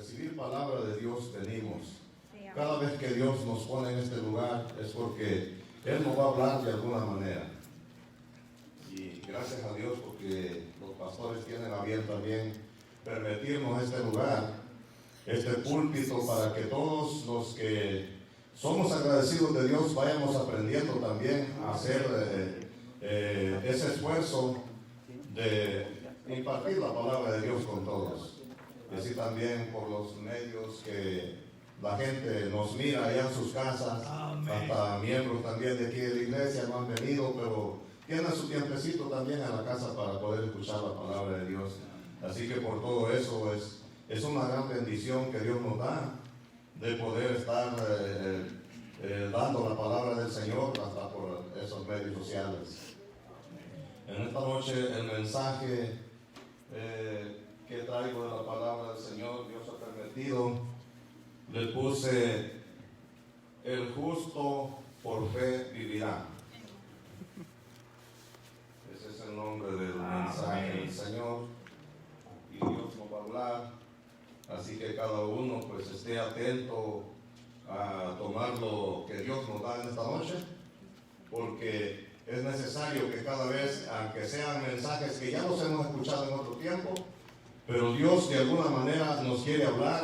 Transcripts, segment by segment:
recibir palabra de Dios venimos. Cada vez que Dios nos pone en este lugar es porque Él nos va a hablar de alguna manera. Y gracias a Dios porque los pastores tienen a bien también permitirnos este lugar, este púlpito, para que todos los que somos agradecidos de Dios vayamos aprendiendo también a hacer ese esfuerzo de impartir la palabra de Dios con todos. Y así también por los medios que la gente nos mira allá en sus casas. Amén. Hasta miembros también de aquí de la iglesia no han venido, pero tienen su tiempecito también en la casa para poder escuchar la palabra de Dios. Así que por todo eso es una gran bendición que Dios nos da de poder estar dando la palabra del Señor hasta por esos medios sociales. En esta noche el mensaje que traigo de la palabra del Señor, Dios ha permitido, le puse: el justo por fe vivirá. Ese es el nombre del mensaje del Señor, y Dios nos va a hablar, así que cada uno pues esté atento a tomar lo que Dios nos da en esta noche, porque es necesario que cada vez, aunque sean mensajes que ya los hemos escuchado en otro tiempo, pero Dios de alguna manera nos quiere hablar,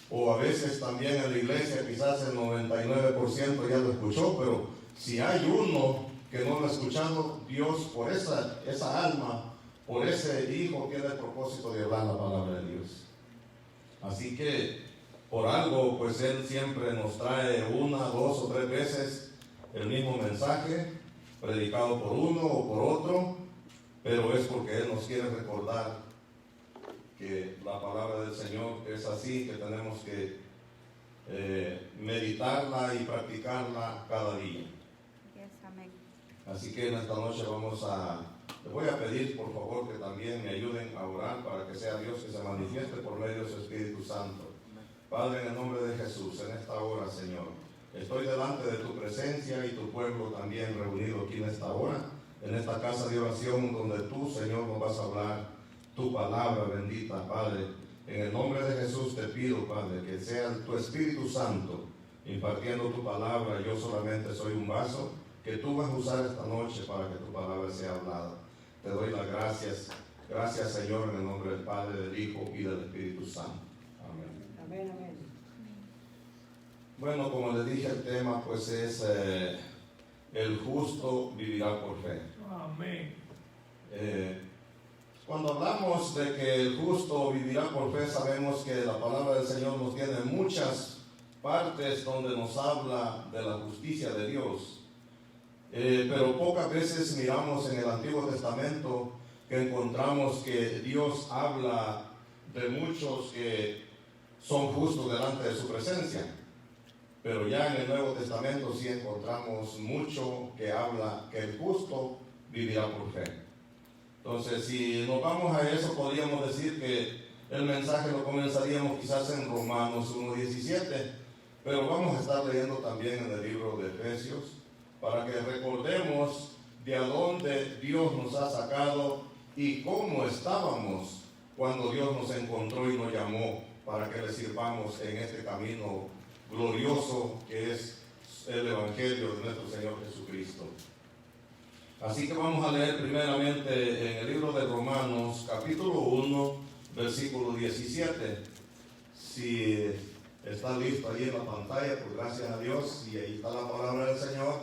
o a veces también en la iglesia quizás el 99% ya lo escuchó, pero si hay uno que no lo ha escuchado, Dios por esa alma, por ese hijo, tiene el propósito de hablar la palabra de Dios. Así que por algo pues Él siempre nos trae 1, 2 o 3 veces el mismo mensaje, predicado por uno o por otro, pero es porque Él nos quiere recordar que la palabra del Señor es así, que tenemos que meditarla y practicarla cada día. Yes, amén. Así que en esta noche les voy a pedir por favor que también me ayuden a orar para que sea Dios que se manifieste por medio de su Espíritu Santo. Padre, en el nombre de Jesús, en esta hora, Señor, estoy delante de tu presencia y tu pueblo también reunido aquí en esta hora, en esta casa de oración donde tú, Señor, nos vas a hablar tu palabra bendita, Padre. En el nombre de Jesús te pido, Padre, que sea tu Espíritu Santo impartiendo tu palabra. Yo solamente soy un vaso que tú vas a usar esta noche para que tu palabra sea hablada. Te doy las gracias. Gracias, Señor, en el nombre del Padre, del Hijo y del Espíritu Santo. Amén. Amén, amén. Bueno, como les dije, el tema pues es el justo vivirá por fe. Amén. Cuando hablamos de que el justo vivirá por fe, sabemos que la palabra del Señor nos tiene muchas partes donde nos habla de la justicia de Dios. Pero pocas veces miramos en el Antiguo Testamento que encontramos que Dios habla de muchos que son justos delante de su presencia. Pero ya en el Nuevo Testamento sí encontramos mucho que habla que el justo vivirá por fe. Entonces, si nos vamos a eso, podríamos decir que el mensaje lo comenzaríamos quizás en Romanos 1:17, pero vamos a estar leyendo también en el libro de Efesios para que recordemos de a dónde Dios nos ha sacado y cómo estábamos cuando Dios nos encontró y nos llamó para que le sirvamos en este camino glorioso que es el Evangelio de nuestro Señor Jesucristo. Así que vamos a leer primeramente en el libro de Romanos, capítulo 1, versículo 17. Si está listo ahí en la pantalla, pues gracias a Dios, y ahí está la palabra del Señor.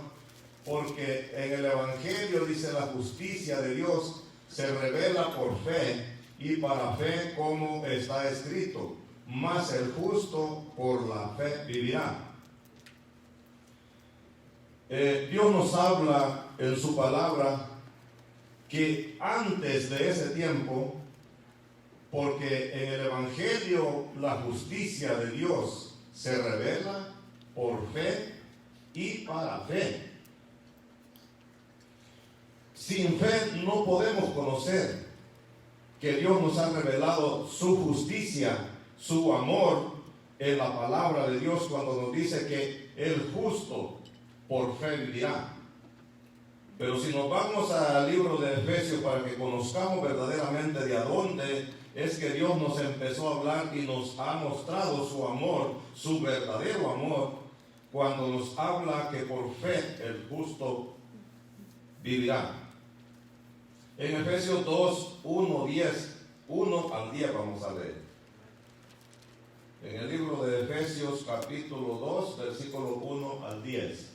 Porque en el Evangelio dice: la justicia de Dios se revela por fe, y para fe, como está escrito, mas el justo por la fe vivirá. Dios nos habla en su palabra que antes de ese tiempo, porque en el Evangelio la justicia de Dios se revela por fe y para fe. Sin fe no podemos conocer que Dios nos ha revelado su justicia, su amor en la palabra de Dios cuando nos dice que el justo por fe vivirá. Pero si nos vamos al libro de Efesios para que conozcamos verdaderamente de a dónde es que Dios nos empezó a hablar y nos ha mostrado su amor, su verdadero amor, cuando nos habla que por fe el justo vivirá. En Efesios 2, 1 al 10 vamos a leer. En el libro de Efesios capítulo 2, versículo 1 al 10.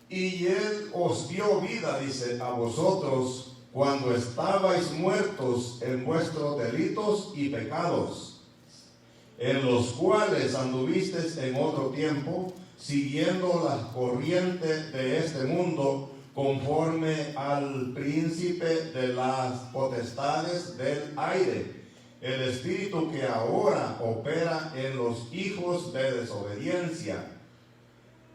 Y Él os dio vida, dice, a vosotros cuando estabais muertos en vuestros delitos y pecados, en los cuales anduvisteis en otro tiempo, siguiendo las corrientes de este mundo, conforme al príncipe de las potestades del aire, el espíritu que ahora opera en los hijos de desobediencia,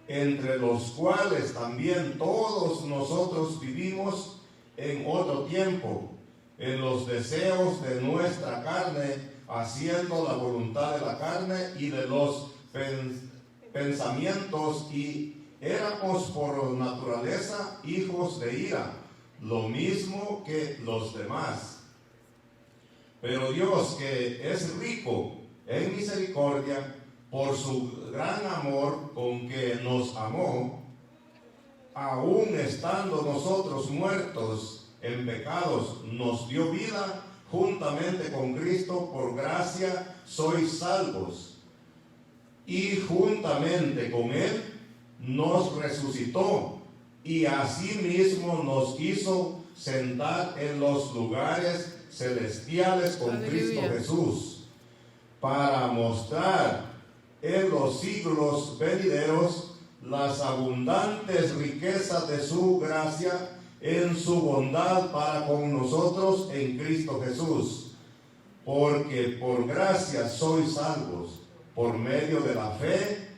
entre los cuales también todos nosotros vivimos en otro tiempo, en los deseos de nuestra carne, haciendo la voluntad de la carne y de los pensamientos, y éramos por naturaleza hijos de ira, lo mismo que los demás. Pero Dios, que es rico en misericordia, por su gran amor con que nos amó, aun estando nosotros muertos en pecados, nos dio vida juntamente con Cristo. Por gracia sois salvos, y juntamente con Él nos resucitó, y asimismo nos hizo sentar en los lugares celestiales con Cristo Jesús, para mostrar en los siglos venideros las abundantes riquezas de su gracia en su bondad para con nosotros en Cristo Jesús. Porque por gracia sois salvos por medio de la fe,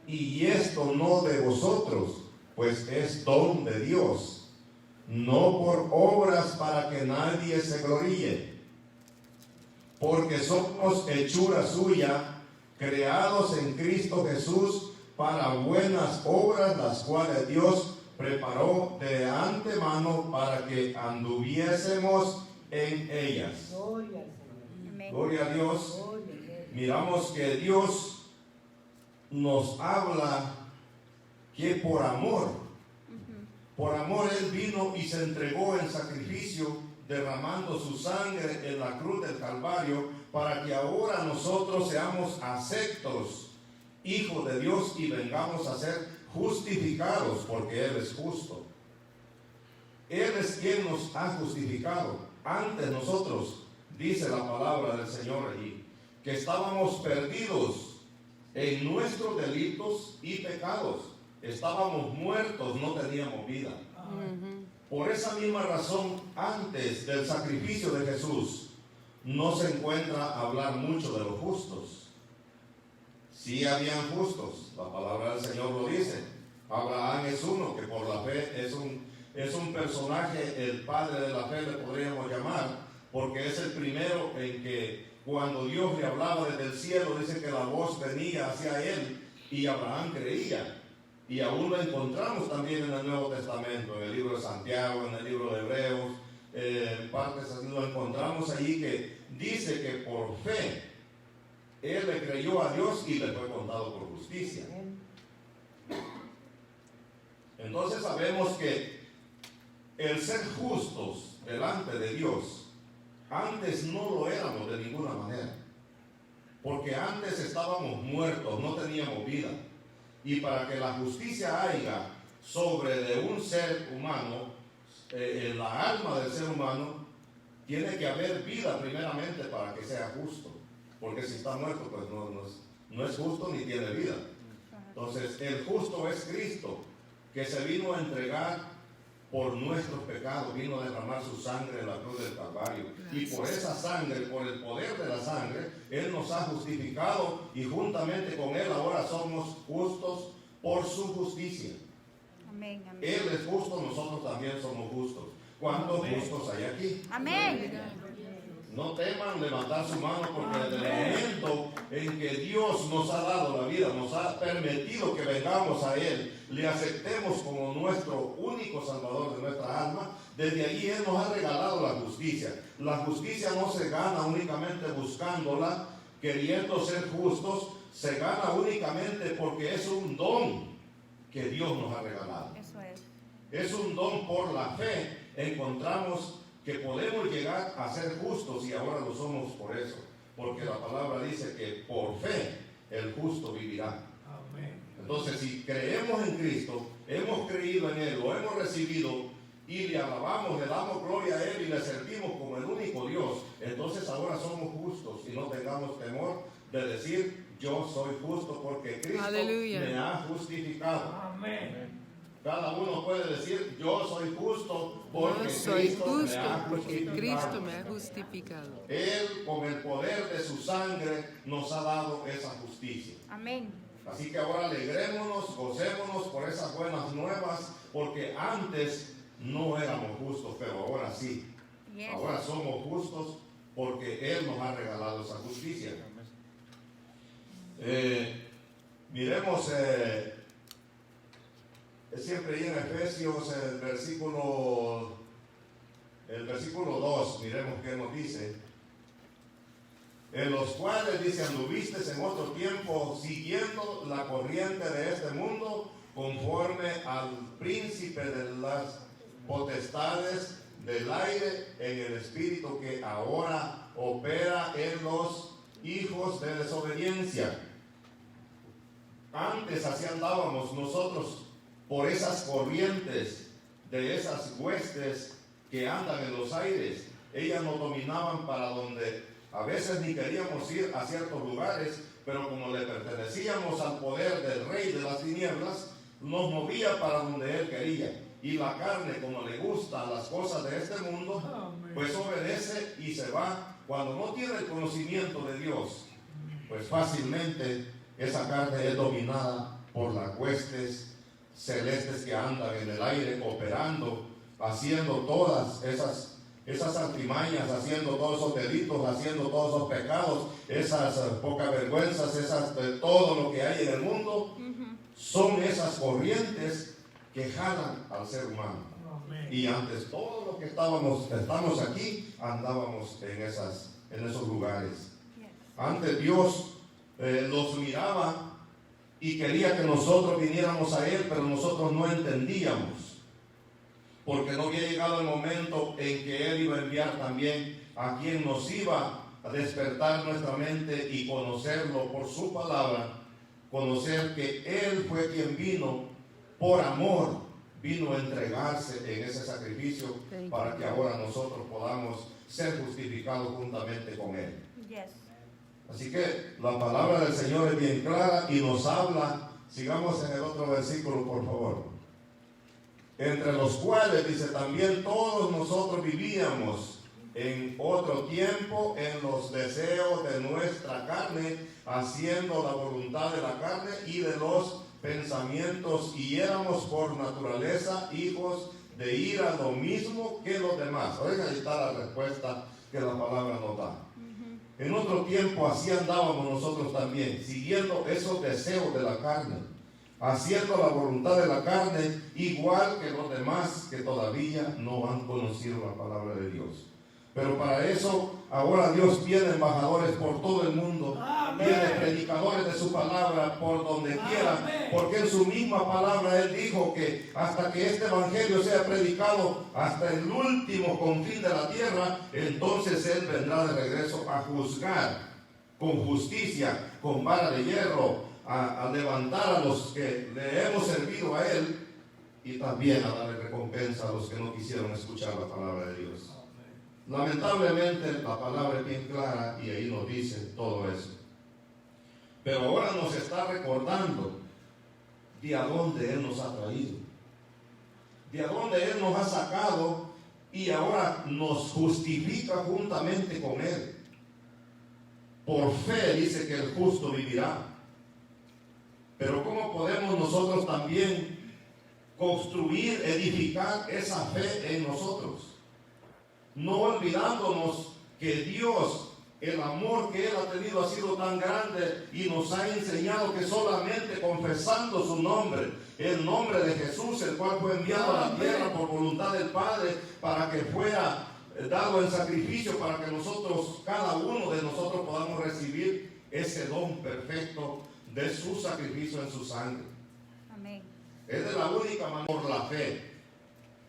y esto no de vosotros, pues es don de Dios, no por obras para que nadie se gloríe, porque somos hechura suya, creados en Cristo Jesús para buenas obras, las cuales Dios preparó de antemano para que anduviésemos en ellas. Gloria a Dios. Miramos que Dios nos habla que por amor Él vino y se entregó en sacrificio, derramando su sangre en la cruz del Calvario, para que ahora nosotros seamos aceptos, hijos de Dios, y vengamos a ser justificados, porque Él es justo. Él es quien nos ha justificado. Antes nosotros, dice la palabra del Señor allí, que estábamos perdidos en nuestros delitos y pecados. Estábamos muertos, no teníamos vida. Por esa misma razón, antes del sacrificio de Jesús, no se encuentra hablar mucho de los justos. Sí habían justos, la palabra del Señor lo dice. Abraham es uno que por la fe es un personaje, el padre de la fe le podríamos llamar, porque es el primero en que cuando Dios le hablaba desde el cielo, dice que la voz venía hacia él y Abraham creía. Y aún lo encontramos también en el Nuevo Testamento, en el libro de Santiago, en el libro de Hebreos, en partes así lo encontramos allí, que dice que por fe él le creyó a Dios y le fue contado por justicia. Entonces sabemos que el ser justos delante de Dios, antes no lo éramos de ninguna manera, porque antes estábamos muertos, no teníamos vida. Y para que la justicia haya sobre de un ser humano, en la alma del ser humano, tiene que haber vida primeramente para que sea justo. Porque si está muerto, pues no es justo ni tiene vida. Entonces, el justo es Cristo, que se vino a entregar por nuestros pecados, vino a derramar su sangre en la cruz del Calvario. Y por esa sangre, por el poder de la sangre, Él nos ha justificado, y juntamente con Él ahora somos justos por su justicia. Amén, amén. Él es justo, nosotros también somos justos. ¿Cuántos justos hay aquí? Amén. No teman levantar su mano, porque desde el momento en que Dios nos ha dado la vida, nos ha permitido que vengamos a Él, le aceptemos como nuestro único Salvador de nuestra alma, desde allí Él nos ha regalado la justicia. La justicia no se gana únicamente buscándola, queriendo ser justos, se gana únicamente porque es un don que Dios nos ha regalado. Eso es. Es un don. Por la fe encontramos que podemos llegar a ser justos, y ahora lo somos por eso, porque la palabra dice que por fe el justo vivirá. Amén. Entonces, si creemos en Cristo, hemos creído en Él, lo hemos recibido y le alabamos, le damos gloria a Él y le servimos como el único Dios, entonces ahora somos justos y no tengamos temor de decir: yo soy justo porque Cristo Aleluya. me ha justificado. Amén. Cada uno puede decir: yo soy justo porque Yo soy Cristo justo me ha porque justificado. Cristo me ha justificado. Él, con el poder de su sangre, nos ha dado esa justicia. Amén. Así que ahora alegrémonos, gocémonos por esas buenas nuevas, porque antes no éramos justos, pero ahora sí. Yes. Ahora somos justos porque Él nos ha regalado esa justicia. Miremos siempre ahí en Efesios el versículo 2, miremos qué nos dice. En los cuales dice: anduvisteis en otro tiempo siguiendo la corriente de este mundo, conforme al príncipe de las potestades del aire, en el espíritu que ahora opera en los hijos de desobediencia. Antes así andábamos nosotros por esas corrientes de esas huestes que andan en los aires. Ellas nos dominaban para donde a veces ni queríamos ir a ciertos lugares, pero como le pertenecíamos al poder del rey de las tinieblas, nos movía para donde él quería. Y la carne, como le gustan las cosas de este mundo, pues obedece y se va. Cuando no tiene el conocimiento de Dios, pues fácilmente esa carne es dominada por las huestes celestes que andan en el aire, operando, haciendo todas esas artimañas, haciendo todos esos delitos, haciendo todos esos pecados, esas pocas vergüenzas, todo lo que hay en el mundo. Son esas corrientes que jalan al ser humano. Y antes todo lo que estamos aquí, andábamos en esos lugares. Antes Dios los miraba y quería que nosotros viniéramos a Él, pero nosotros no entendíamos, porque no había llegado el momento en que Él iba a enviar también a quien nos iba a despertar nuestra mente y conocerlo por su palabra, conocer que Él fue quien vino por amor, vino a entregarse en ese sacrificio para que ahora nosotros podamos ser justificados juntamente con Él. Yes. Así que la palabra del Señor es bien clara y nos habla. Sigamos en el otro versículo, por favor. Entre los cuales dice: también todos nosotros vivíamos en otro tiempo en los deseos de nuestra carne, haciendo la voluntad de la carne y de los pensamientos, y éramos por naturaleza hijos de ira, lo mismo que los demás. Oigan, ahí está la respuesta que la palabra nos da. En otro tiempo así andábamos nosotros también, siguiendo esos deseos de la carne, haciendo la voluntad de la carne, igual que los demás que todavía no han conocido la palabra de Dios. Pero para eso ahora Dios tiene embajadores por todo el mundo. Amén. Tiene predicadores de su palabra por donde quiera. Amén. Porque en su misma palabra Él dijo que hasta que este evangelio sea predicado hasta el último confín de la tierra, entonces Él vendrá de regreso a juzgar con justicia, con vara de hierro, a levantar a los que le hemos servido a Él y también a darle recompensa a los que no quisieron escuchar la palabra de Dios. Lamentablemente la palabra es bien clara y ahí nos dice todo eso. Pero ahora nos está recordando de a dónde Él nos ha traído, de a dónde Él nos ha sacado, y ahora nos justifica juntamente con Él. Por fe dice que el justo vivirá. Pero ¿cómo podemos nosotros también edificar esa fe en nosotros? No olvidándonos que Dios, el amor que Él ha tenido ha sido tan grande y nos ha enseñado que solamente confesando su nombre, el nombre de Jesús, el cual fue enviado a la tierra por voluntad del Padre para que fuera dado en sacrificio para que nosotros, cada uno de nosotros, podamos recibir ese don perfecto de su sacrificio en su sangre. Amén. Es de la única manera por la fe.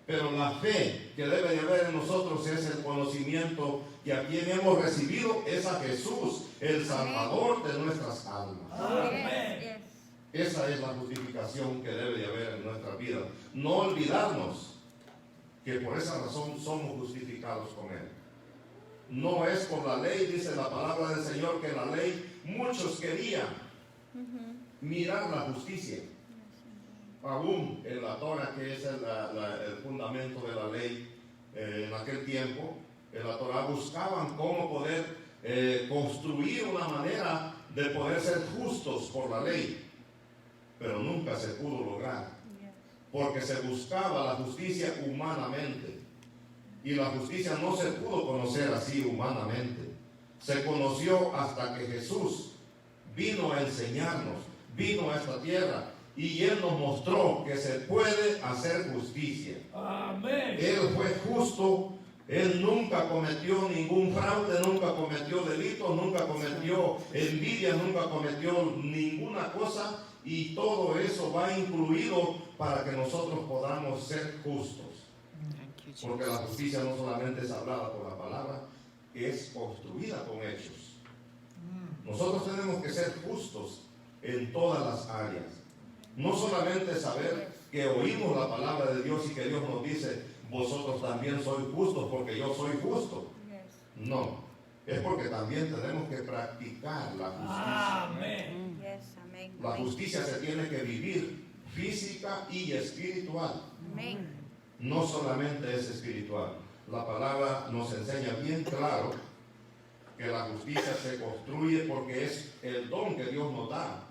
Pero la fe que debe de haber en nosotros es el conocimiento que a quien hemos recibido es a Jesús, el Salvador de nuestras almas. Amén. Esa es la justificación que debe de haber en nuestra vida. No olvidarnos que por esa razón somos justificados con Él. No es por la ley, dice la palabra del Señor, que la ley, muchos querían mirar la justicia. Aún en la Torah, que es el fundamento de la ley en aquel tiempo, en la Torah buscaban cómo poder construir una manera de poder ser justos por la ley, pero nunca se pudo lograr, porque se buscaba la justicia humanamente, y la justicia no se pudo conocer así humanamente. Se conoció hasta que Jesús vino a enseñarnos, vino a esta tierra, y Él nos mostró que se puede hacer justicia. Amén. Él fue justo, Él nunca cometió ningún fraude, nunca cometió delitos, nunca cometió envidia, nunca cometió ninguna cosa, y todo eso va incluido para que nosotros podamos ser justos. Porque la justicia no solamente es hablada por la palabra, es construida con hechos. Nosotros tenemos que ser justos en todas las áreas. No solamente saber que oímos la palabra de Dios y que Dios nos dice, vosotros también sois justos porque yo soy justo. No, es porque también tenemos que practicar la justicia. Amén. La justicia se tiene que vivir física y espiritual. No solamente es espiritual. La palabra nos enseña bien claro que la justicia se construye porque es el don que Dios nos da.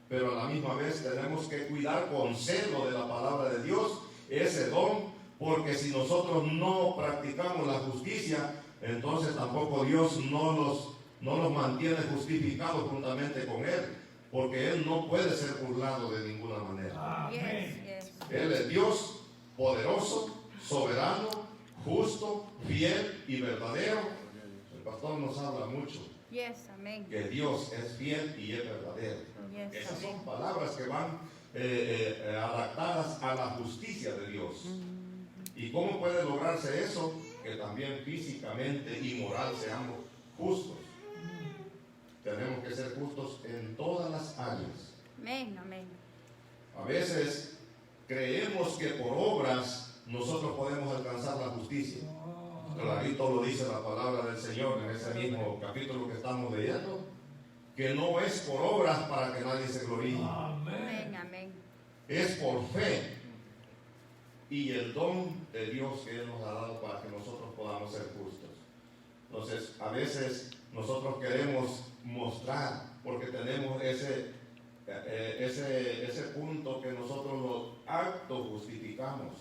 Pero a la misma vez tenemos que cuidar con celo de la palabra de Dios ese don, porque si nosotros no practicamos la justicia, entonces tampoco Dios no nos mantiene justificados juntamente con Él, porque Él no puede ser burlado de ninguna manera. Él es Dios poderoso, soberano, justo, fiel y verdadero. El pastor nos habla mucho que Dios es fiel y es verdadero. Esas son palabras que van adaptadas a la justicia de Dios. ¿Y cómo puede lograrse eso? Que también físicamente y moral seamos justos. Tenemos que ser justos en todas las áreas. A veces creemos que por obras nosotros podemos alcanzar la justicia. Clarito lo dice la palabra del Señor en ese mismo capítulo que estamos leyendo, que no es por obras para que nadie se gloríe. Es por fe y el don de Dios que Él nos ha dado para que nosotros podamos ser justos. Entonces, a veces nosotros queremos mostrar, porque tenemos ese punto que nosotros los actos justificamos.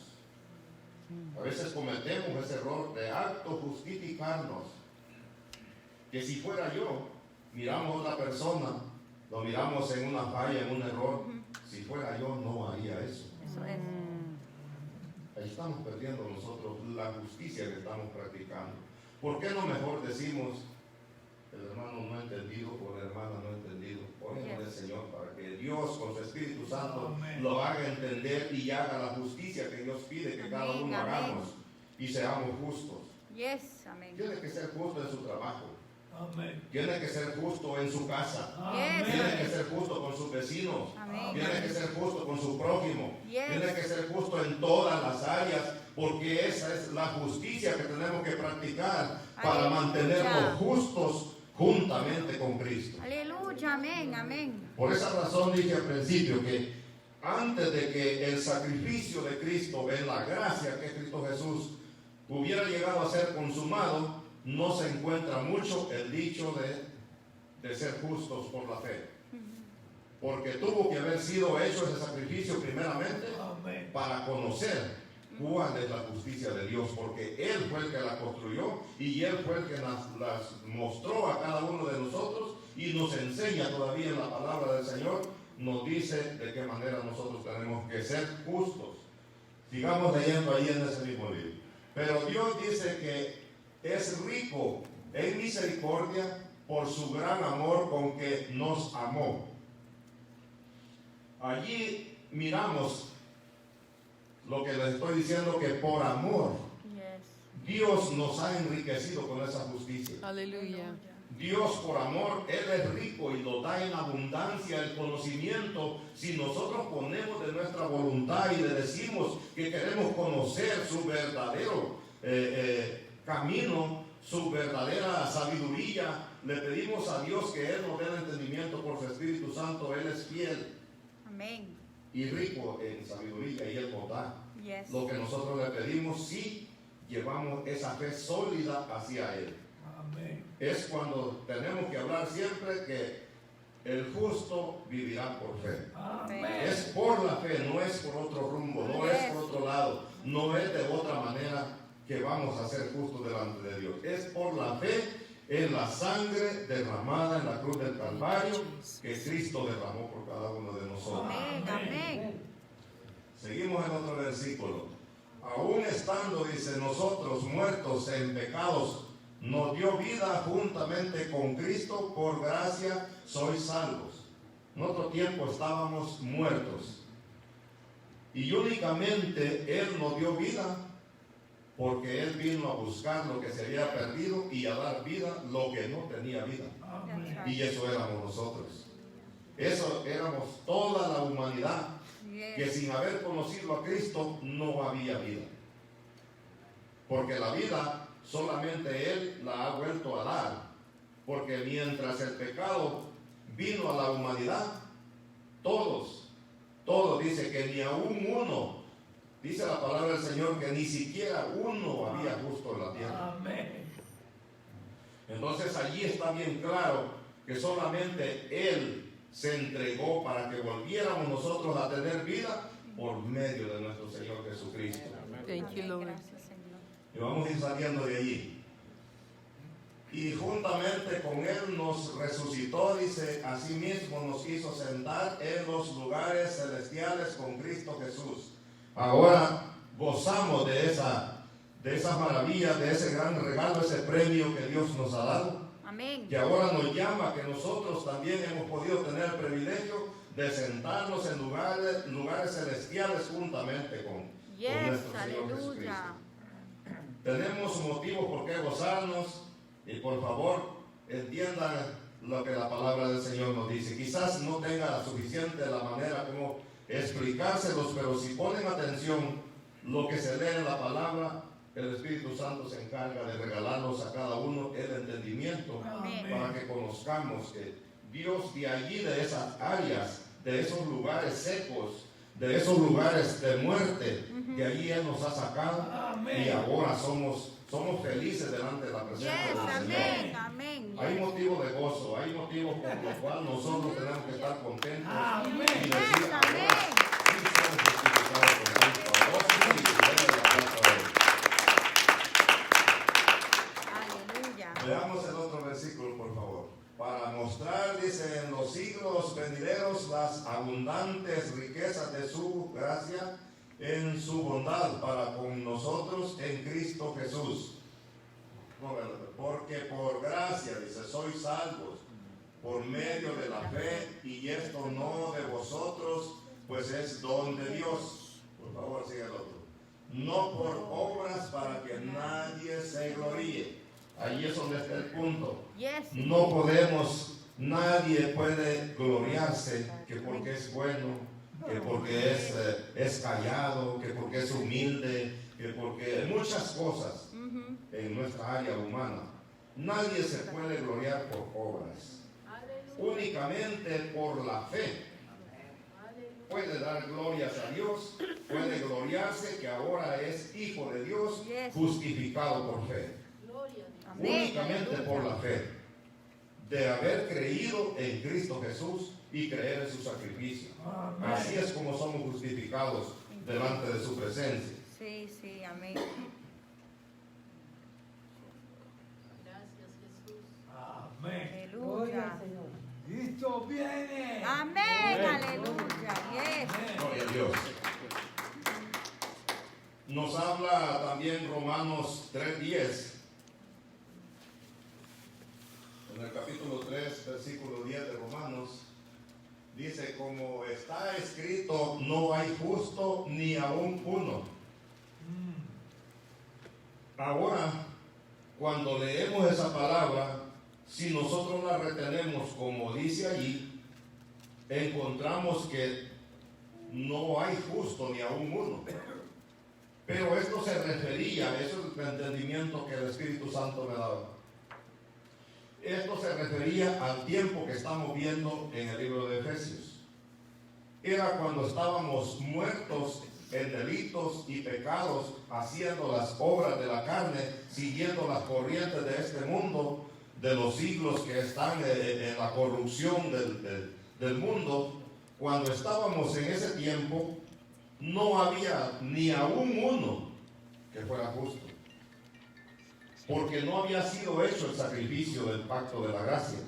A veces cometemos ese error de acto justificarnos, que si fuera yo, miramos a otra persona, lo miramos en una falla, en un error. Si fuera yo, no haría eso. Ahí estamos perdiendo nosotros la justicia que estamos practicando. ¿Por qué no mejor decimos, el hermano no ha entendido o la hermana no ha entendido? Oremos al Señor para que Dios con su Espíritu Santo lo haga entender y haga la justicia que Dios pide que cada uno hagamos y seamos justos. Tiene que ser justo en su trabajo. Tiene que ser justo en su casa. Tiene que ser justo con sus vecinos. Tiene que ser justo con su prójimo. Tiene que ser justo en todas las áreas, porque esa es la justicia que tenemos que practicar para mantenernos justos juntamente con Cristo. Aleluya, amén. Por esa razón dije al principio que antes de que el sacrificio de Cristo, en la gracia que es Cristo Jesús, hubiera llegado a ser consumado, no se encuentra mucho el dicho de ser justos por la fe. Porque tuvo que haber sido hecho ese sacrificio primeramente para conocer cuál es la justicia de Dios, porque Él fue el que la construyó y Él fue el que las mostró a cada uno de nosotros y nos enseña todavía en la palabra del Señor, nos dice de qué manera nosotros tenemos que ser justos. Sigamos leyendo ahí en ese mismo libro. Pero Dios dice que es rico en misericordia por su gran amor con que nos amó. Allí miramos lo que les estoy diciendo, que por amor Dios nos ha enriquecido con esa justicia. Aleluya. Dios por amor, Él es rico y nos da en abundancia el conocimiento. Si nosotros ponemos de nuestra voluntad y le decimos que queremos conocer su verdadero camino, su verdadera sabiduría, le pedimos a Dios que Él nos dé el entendimiento por su Espíritu Santo. Él es fiel. Amén. Y rico en sabiduría, y Él nos da Yes. lo que nosotros le pedimos si llevamos esa fe sólida hacia Él. Amén. Es cuando tenemos que hablar siempre que el justo vivirá por fe. Amén. Es por la fe, no es por otro rumbo, no es por otro lado, no es de otra manera que vamos a ser justos delante de Dios. Es por la fe en la sangre derramada en la cruz del Calvario que Cristo derramó por cada uno de nosotros. Amén. Amén. Seguimos en otro versículo. Aún estando, dice, nosotros muertos en pecados, nos dio vida juntamente con Cristo, por gracia sois salvos. En otro tiempo estábamos muertos y únicamente Él nos dio vida porque Él vino a buscar lo que se había perdido y a dar vida lo que no tenía vida. Amén. Y eso éramos nosotros. Eso éramos toda la humanidad, que sin haber conocido a Cristo no había vida. Porque la vida solamente Él la ha vuelto a dar. Porque mientras el pecado vino a la humanidad, todos dice que ni aún uno, dice la palabra del Señor que ni siquiera uno había justo en la tierra. Amén. Entonces allí está bien claro que solamente Él se entregó para que volviéramos nosotros a tener vida por medio de nuestro Señor Jesucristo. Thank you, Lord. Gracias, Señor. Y vamos a ir saliendo de allí. Y juntamente con Él nos resucitó, dice, asimismo nos hizo sentar en los lugares celestiales con Cristo Jesús. Ahora gozamos de esa maravilla, de ese gran regalo, ese premio que Dios nos ha dado. Amén. Que ahora nos llama, que nosotros también hemos podido tener el privilegio de sentarnos en lugares celestiales juntamente con Yes. nuestro Señor Jesucristo. Aleluya. Tenemos motivo por qué gozarnos y por favor entiendan lo que la palabra del Señor nos dice. Quizás no tenga suficiente la manera como explicárselos, pero si ponen atención lo que se lee en la palabra, el Espíritu Santo se encarga de regalarnos a cada uno el entendimiento Amén. para que conozcamos que Dios de allí, de esas áreas, de esos lugares secos, de esos lugares de muerte, de allí Él nos ha sacado. Amén. Y ahora somos felices delante de la presencia Yes. del Señor. Amén. Amén. Hay motivo de gozo, hay motivo por lo cual nosotros tenemos que estar contentos Amén. y decir, Yes. ahora Amén. sí somos justificados por Cristo. Gozo y denle la gracia a Él. Aleluya. Veamos el otro versículo, por favor. Para mostrar, dice, en los siglos venideros las abundantes riquezas de su gracia en su bondad para con nosotros en Cristo Jesús. Porque por gracia, dice, sois salvos por medio de la fe, y esto no de vosotros, pues es don de Dios. Por favor, sigue el otro. No por obras para que nadie se gloríe. Ahí es donde está el punto. Yes. No podemos, nadie puede gloriarse que porque es bueno, que porque es callado, que porque es humilde, que porque muchas cosas en nuestra área humana. Nadie se puede gloriar por obras. Únicamente por la fe puede dar glorias a Dios, puede gloriarse que ahora es hijo de Dios, justificado por fe. Amén. Únicamente por la fe de haber creído en Cristo Jesús y creer en su sacrificio. Amén. Así es como somos justificados delante de su presencia. Sí. Sí, sí, amén. Gracias, Jesús. Amén. Aleluya. Cristo viene. Amén, Gloria. aleluya. Yes. Amén. Gloria a Dios. Nos habla también Romanos 3:10. En el capítulo 3, versículo 10 de Romanos, dice, como está escrito, no hay justo ni aún uno. Ahora, cuando leemos esa palabra, si nosotros la retenemos como dice allí, encontramos que no hay justo ni aún uno. Pero esto se refería, eso es el entendimiento que el Espíritu Santo me daba. Esto se refería al tiempo que estamos viendo en el libro de Efesios. Era cuando estábamos muertos en delitos y pecados, haciendo las obras de la carne, siguiendo las corrientes de este mundo, de los siglos que están en la corrupción del mundo. Cuando estábamos en ese tiempo, no había ni aún uno que fuera justo, porque no había sido hecho el sacrificio del pacto de la gracia.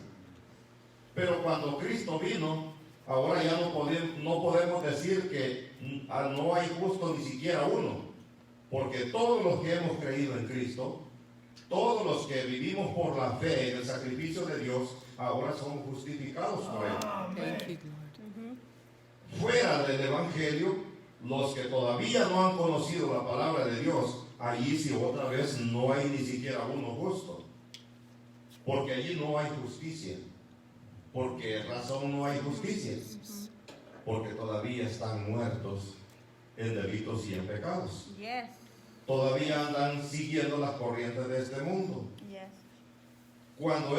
Pero cuando Cristo vino, ahora ya no podemos decir que no hay justo ni siquiera uno, porque todos los que hemos creído en Cristo, todos los que vivimos por la fe en el sacrificio de Dios, ahora somos justificados por Él. Thank you, Lord. Fuera del Evangelio, los que todavía no han conocido la palabra de Dios, allí sí otra vez no hay ni siquiera uno justo, porque allí no hay justicia. ¿Por qué razón no hay justicia? Porque todavía están muertos en delitos y en pecados. Yes. Todavía andan siguiendo las corrientes de este mundo. Yes. Cuando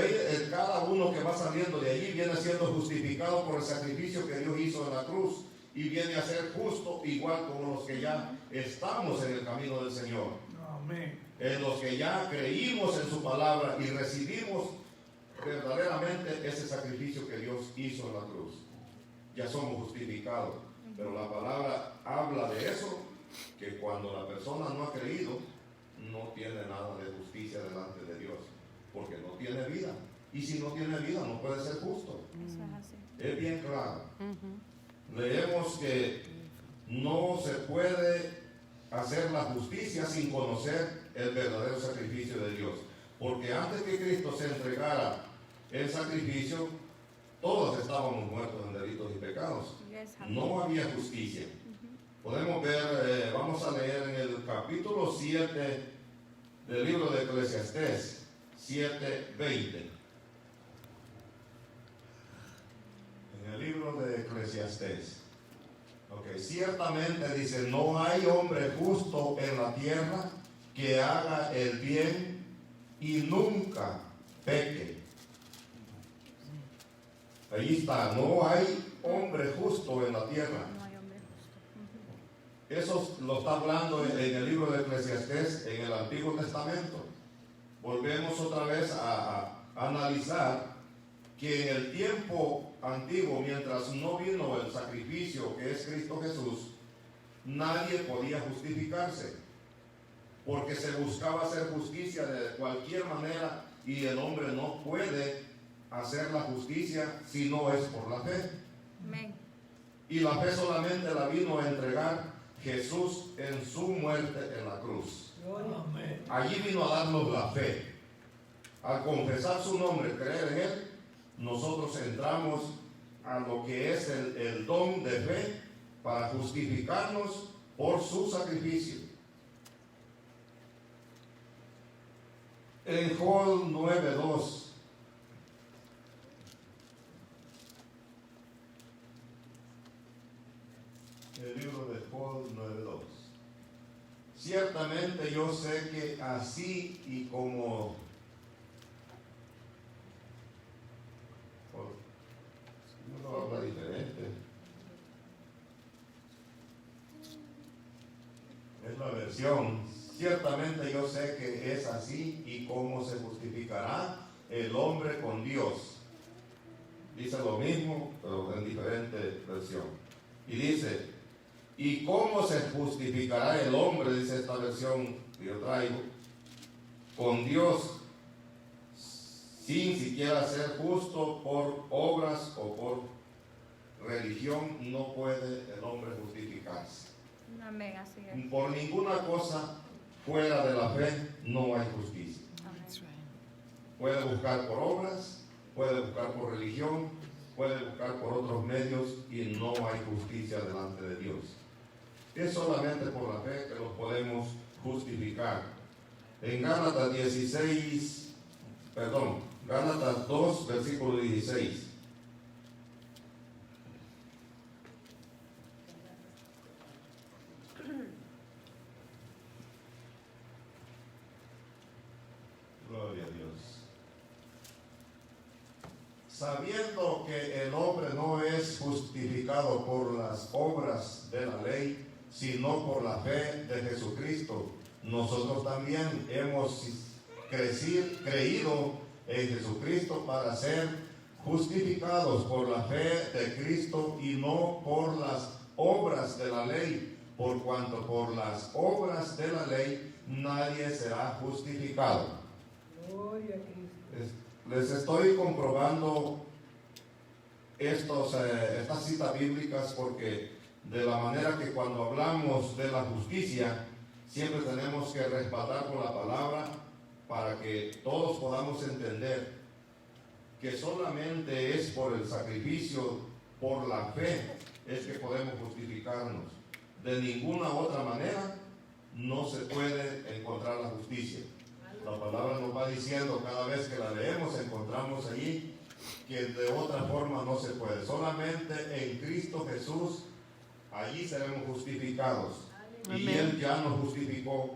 cada uno que va saliendo de allí viene siendo justificado por el sacrificio que Dios hizo en la cruz y viene a ser justo igual como los que ya estamos en el camino del Señor. Amén. En los que ya creímos en su palabra y recibimos verdaderamente ese sacrificio que Dios hizo en la cruz. Ya somos justificados. Pero la palabra habla de eso, que cuando la persona no ha creído, no tiene nada de justicia delante de Dios, porque no tiene vida. Y si no tiene vida, no puede ser justo. Eso es así. Es bien claro. Leemos que no se puede hacer la justicia sin conocer el verdadero sacrificio de Dios. Porque antes que Cristo se entregara el sacrificio, todos estábamos muertos en delitos y pecados. Yes, No había justicia. Podemos ver, vamos a leer en el capítulo 7 del libro de Eclesiastés, 7:20. En el libro de Eclesiastés. Ok, ciertamente dice, no hay hombre justo en la tierra que haga el bien y nunca peque. Ahí está, no hay hombre justo en la tierra. No hay hombre justo. Eso lo está hablando en el libro de Eclesiastés, en el Antiguo Testamento. Volvemos otra vez a analizar que en el tiempo antiguo, mientras no vino el sacrificio que es Cristo Jesús, nadie podía justificarse, porque se buscaba hacer justicia de cualquier manera y el hombre no puede hacer la justicia si no es por la fe. Amén. Y la fe solamente la vino a entregar Jesús en su muerte en la cruz. Amén. Allí vino a darnos la fe. Al confesar su nombre, creer en Él, nosotros entramos a lo que es el don de fe para justificarnos por su sacrificio. En Joel 9:2. El libro de Joel 9:2. Ciertamente yo sé que así y como uno habla diferente. Es la versión. Ciertamente yo sé que es así y como se justificará el hombre con Dios. Dice lo mismo, pero en diferente versión. Y dice, ¿Y cómo se justificará el hombre? Dice esta versión que yo traigo, con Dios, sin siquiera ser justo por obras o por religión. No puede el hombre justificarse. Amén, así es. Por ninguna cosa fuera de la fe no hay justicia. Amén. That's right. Puede buscar por obras, puede buscar por religión, puede buscar por otros medios y no hay justicia delante de Dios. Es solamente por la fe que los podemos justificar. En Gálatas 2, versículo 16. Gloria a Dios. Sabiendo que el hombre no es justificado por las obras de la ley, sino por la fe de Jesucristo, nosotros también hemos creído en Jesucristo para ser justificados por la fe de Cristo y no por las obras de la ley, por cuanto por las obras de la ley nadie será justificado. Gloria a Cristo. Les estoy comprobando estas citas bíblicas porque de la manera que cuando hablamos de la justicia siempre tenemos que respaldar con la palabra para que todos podamos entender que solamente es por el sacrificio, por la fe, es que podemos justificarnos. De ninguna otra manera no se puede encontrar la justicia. La palabra nos va diciendo cada vez que la leemos, encontramos allí que de otra forma no se puede. Solamente en Cristo Jesús, allí seremos justificados. Y Él ya nos justificó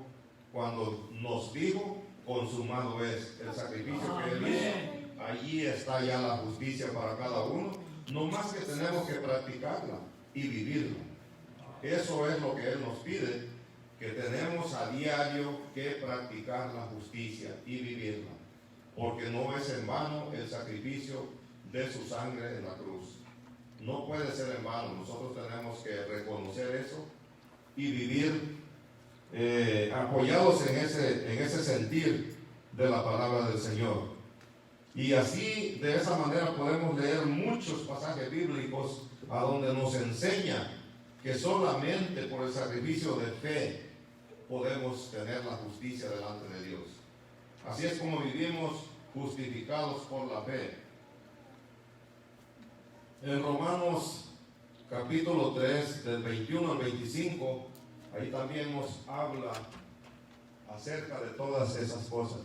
cuando nos dijo, consumado es el sacrificio que Él hizo. Allí está ya la justicia para cada uno. No más que tenemos que practicarla y vivirla. Eso es lo que Él nos pide, que tenemos a diario que practicar la justicia y vivirla, porque no es en vano el sacrificio de su sangre en la cruz. No puede ser en vano. Nosotros tenemos que reconocer eso y vivir apoyados en ese sentir de la palabra del Señor. Y así, de esa manera, podemos leer muchos pasajes bíblicos a donde nos enseña que solamente por el sacrificio de fe podemos tener la justicia delante de Dios. Así es como vivimos justificados por la fe. En Romanos capítulo 3, del 21 al 25, ahí también nos habla acerca de todas esas cosas.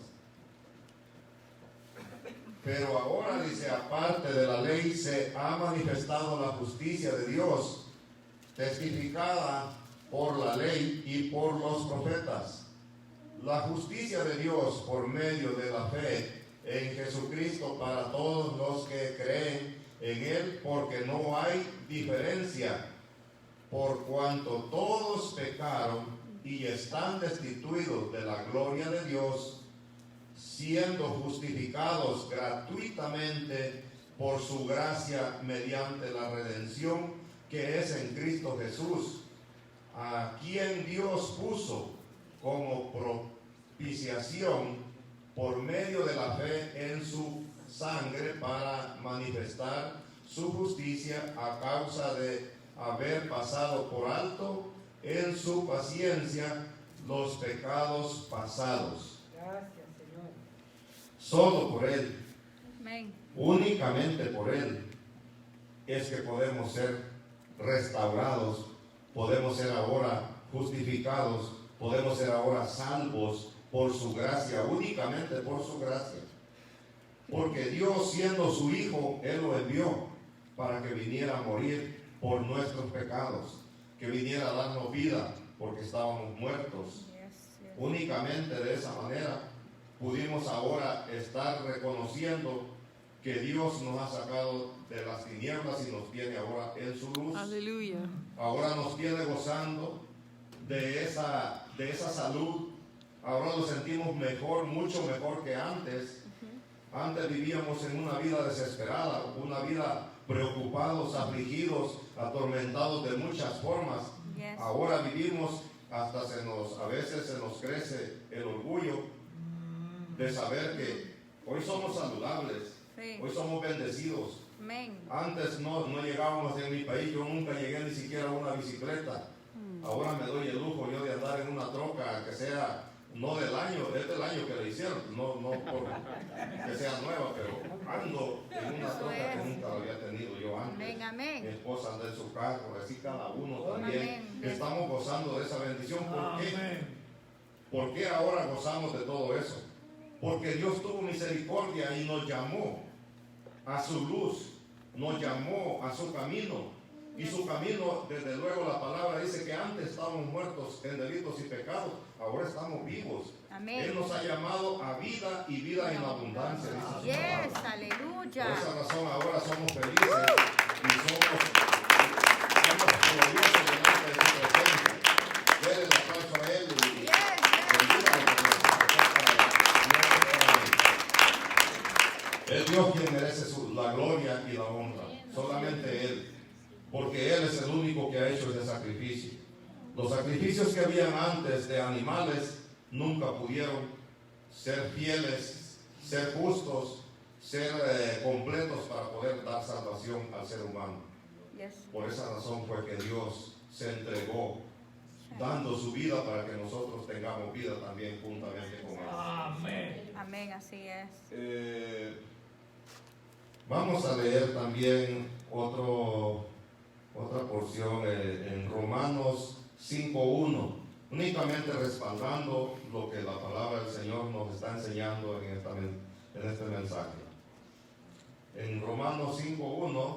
Pero ahora, dice, aparte de la ley se ha manifestado la justicia de Dios, testificada por la ley y por los profetas. La justicia de Dios por medio de la fe en Jesucristo para todos los que creen en Él, porque no hay diferencia, por cuanto todos pecaron y están destituidos de la gloria de Dios, siendo justificados gratuitamente por su gracia mediante la redención que es en Cristo Jesús, a quien Dios puso como propiciación por medio de la fe en su sangre para manifestar su justicia a causa de haber pasado por alto en su paciencia los pecados pasados. Gracias, Señor. Solo por Él, Amén. únicamente por Él, es que podemos ser restaurados, podemos ser ahora justificados, podemos ser ahora salvos por su gracia, únicamente por su gracia. Porque Dios, siendo su Hijo, Él lo envió para que viniera a morir por nuestros pecados, que viniera a darnos vida porque estábamos muertos. Únicamente de esa manera pudimos ahora estar reconociendo que Dios nos ha sacado de las tinieblas y nos tiene ahora en su luz. Aleluya. Ahora nos tiene gozando de esa salud. Ahora nos sentimos mejor, mucho mejor que antes. Antes vivíamos en una vida desesperada, una vida preocupados, afligidos, atormentados de muchas formas. Yes. Ahora vivimos, hasta a veces se nos crece el orgullo de saber que hoy somos saludables, Sí. hoy somos bendecidos. Amén. Antes no llegábamos en mi país, yo nunca llegué ni siquiera a una bicicleta. Ahora me doy el lujo yo de andar en una troca que sea, no del año, es del año que la hicieron, no porque sea nueva, pero ando en una Eso troca que es. nunca la había tenido yo antes. Amén, Mi amén. esposa anda en su carro, así cada uno también. Amén. Estamos gozando de esa bendición. ¿Por qué? ¿Por qué ahora gozamos de todo eso? Porque Dios tuvo misericordia y nos llamó a su luz, nos llamó a su camino. Y su camino, desde luego la palabra dice que antes estábamos muertos en delitos y pecados, ahora estamos vivos. Amén. Él nos ha llamado a vida y vida en abundancia, dice su Yes, palabra. aleluya. Por esa razón ahora somos felices y somos gloriosos delante de su presencia. Denle el aplauso a Él y Yes, yes. bendiga lo que es Dios quien merece la gloria y la honra, solamente Él, porque Él es el único que ha hecho ese sacrificio. Los sacrificios que habían antes de animales nunca pudieron ser fieles, ser justos, ser completos para poder dar salvación al ser humano. Yes. Por esa razón fue que Dios se entregó, dando su vida para que nosotros tengamos vida también juntamente con Él. Amén. Amén, así es. Vamos a leer también otra porción en Romanos 5:1, únicamente respaldando lo que la palabra del Señor nos está enseñando en este mensaje. En Romanos 5:1,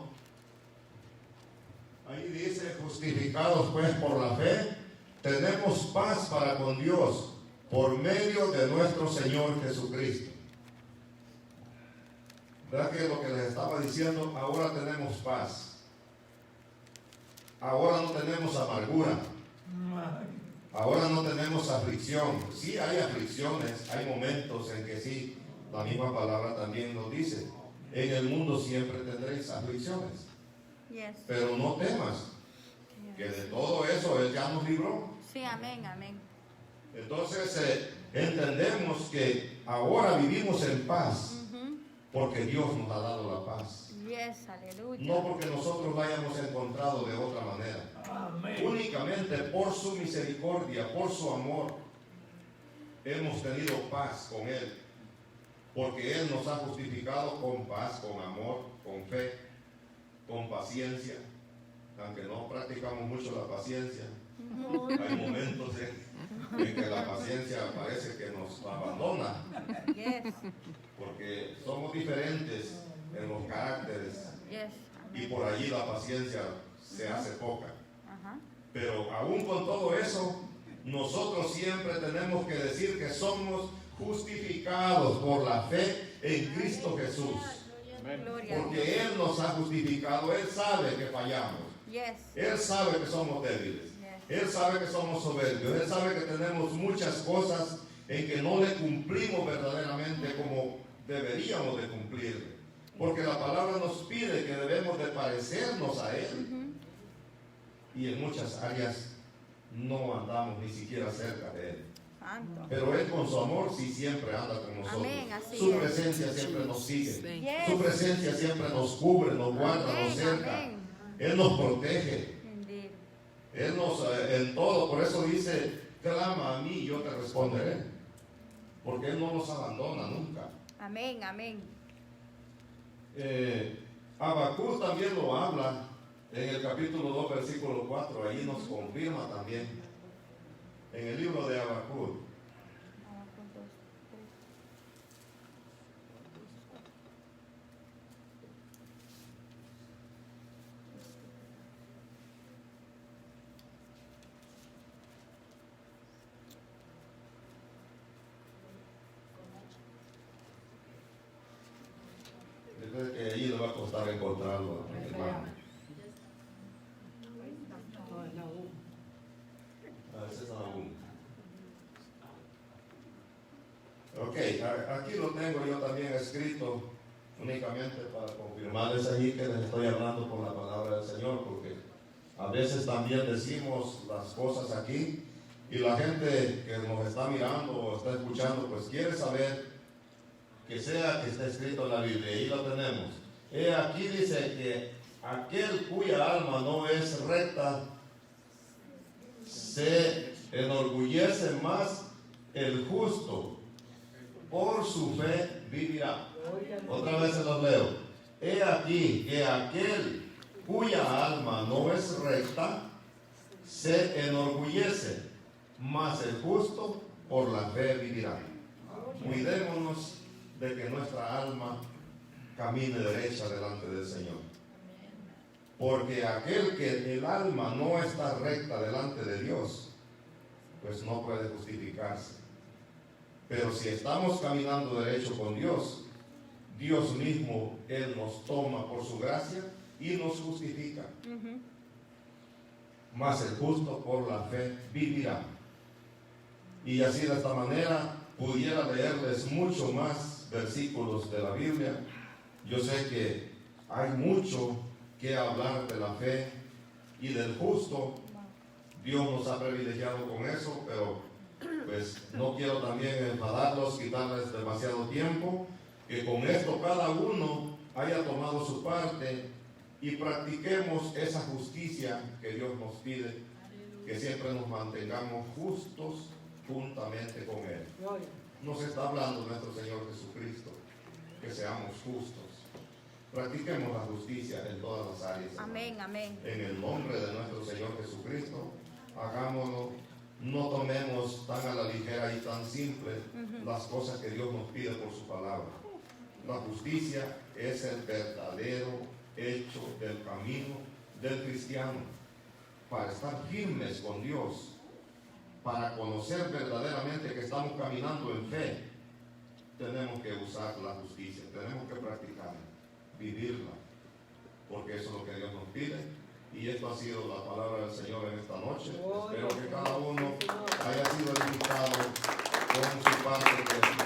ahí dice: justificados pues por la fe, tenemos paz para con Dios por medio de nuestro Señor Jesucristo. ¿Verdad que lo que les estaba diciendo? Ahora tenemos paz. Ahora no tenemos amargura. Ahora no tenemos aflicción. Sí hay aflicciones, hay momentos en que sí, la misma palabra también nos dice: en el mundo siempre tendréis aflicciones. Yes. Pero no temas, que de todo eso Él ya nos libró. Sí, amén, amén. Entonces entendemos que ahora vivimos en paz, Ujú. porque Dios nos ha dado la paz. Yes, aleluya. No porque nosotros la hayamos encontrado de otra manera. Amén. Únicamente por su misericordia, por su amor, hemos tenido paz con Él. Porque Él nos ha justificado con paz, con amor, con fe, con paciencia. Aunque no practicamos mucho la paciencia, hay momentos en que la paciencia parece que nos abandona. Yes, Porque somos diferentes en los caracteres. yes. Y Amén. por allí la paciencia se hace poca. Ajá. Pero aún con todo eso, nosotros siempre tenemos que decir que somos justificados por la fe en Cristo Jesús. Gloria a Dios. Porque Él nos ha justificado, Él sabe que fallamos, Yes. Él sabe que somos débiles, Yes. Él sabe que somos soberbios, Él sabe que tenemos muchas cosas en que no le cumplimos verdaderamente como deberíamos de cumplir. Porque la palabra nos pide que debemos de parecernos a Él. Y en muchas áreas no andamos ni siquiera cerca de Él. Santo. Pero Él con su amor sí siempre anda con nosotros. Amén, así Su es. presencia siempre nos sigue. Yes. Su presencia siempre nos cubre, nos guarda, nos Amén, cerca. amén. Él nos protege. Indeed. Él nos, en todo, por eso dice: clama a mí y yo te responderé. Porque Él no nos abandona nunca. Amén, amén. Habacuc también lo habla en el capítulo 2, versículo 4. Ahí nos confirma también. En el libro de Habacuc. Yo creo que ahí le va a costar encontrarlo, hermano. A veces aún. Ok, aquí lo tengo yo también escrito únicamente para confirmarles allí que les estoy hablando por la palabra del Señor, porque a veces también decimos las cosas aquí y la gente que nos está mirando o está escuchando, pues quiere saber que sea que esté escrito en la Biblia. Ahí lo tenemos. Aquí dice que aquel cuya alma no es recta se enorgullece, más el justo por su fe vivirá. Otra vez se los leo. He aquí que aquel cuya alma no es recta se enorgullece, mas el justo por la fe vivirá. Cuidémonos de que nuestra alma camine derecha delante del Señor. Porque aquel que el alma no está recta delante de Dios, pues no puede justificarse. Pero si estamos caminando derecho con Dios, Dios mismo, Él nos toma por su gracia y nos justifica. Mas el justo por la fe vivirá. Y así de esta manera pudiera leerles mucho más versículos de la Biblia. Yo sé que hay mucho que hablar de la fe y del justo. Dios nos ha privilegiado con eso, pero pues no quiero también enfadarlos, quitarles demasiado tiempo, que con esto cada uno haya tomado su parte y practiquemos esa justicia que Dios nos pide, que siempre nos mantengamos justos juntamente con Él. Nos está hablando nuestro Señor Jesucristo, que seamos justos. Practiquemos la justicia en todas las áreas. Amén, amén. En el nombre de nuestro Señor Jesucristo, hagámoslo. No tomemos tan a la ligera y tan simple las cosas que Dios nos pide por su palabra. La justicia es el verdadero hecho del camino del cristiano. Para estar firmes con Dios, para conocer verdaderamente que estamos caminando en fe, tenemos que usar la justicia, tenemos que practicarla, vivirla, porque eso es lo que Dios nos pide. Y esto ha sido la palabra del Señor en esta noche. Espero que cada uno haya sido edificado con su parte.